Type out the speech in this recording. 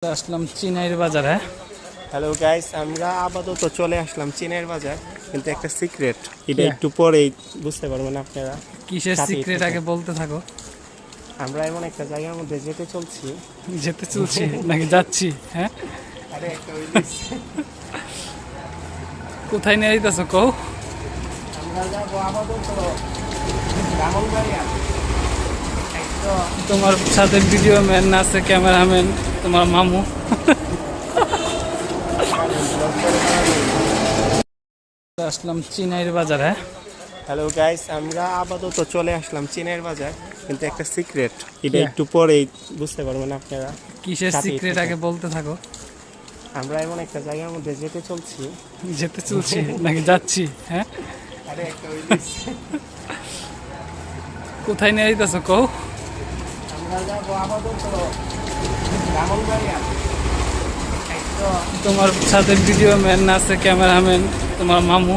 আসলাম চিনাইর বাজারে। Hello guys, আমরা আপাতত চলে আসলাম চীনের বাজার, কিন্তু একটা সিক্রেট, এটা Yeah. একটু পরেই বুঝতে পারবেন আপনারা। কিসের সাথেই সিক্রেট থাকুন। আগে বলতে থাকো। আমরা এমন একটা জায়গার মধ্যে যেতে চলছি। যেতে চলছি নাকি যাচ্ছি? হ্যাঁ, আরে একটা উইলিস। কোথায় নিয়ে যাইতেছো কও? আমরা যাবো আপাতত ব্রাহ্মণবাড়িয়া। তোমার সাথে ভিডিও ম্যান আছে, ক্যামেরাম্যান, তোমার মামু। আসলাম চিনাইর বাজারে। হ্যালো গাইস, আমরা আপাতত চলে আসলাম চীনের বাজার, কিন্তু একটা সিক্রেট, এটা Yeah. একটু পরেই বুঝতে পারবেন আপনারা। কিসের সাথেই সিক্রেট থাকুন। আগে বলতে থাকো। আমরা এমন একটা জায়গার মধ্যে যেতে চলছি। যেতে চলছি নাকি যাচ্ছি? হ্যাঁ, আরে একটা উইলিস। কোথায় নিয়ে যাইতেছো কও? আমরা যাবো আপাতত ব্রাহ্মণবাড়িয়া। তোমার সাথে ভিডিও ম্যান আছে, ক্যামেরাম্যান, তোমার মামু।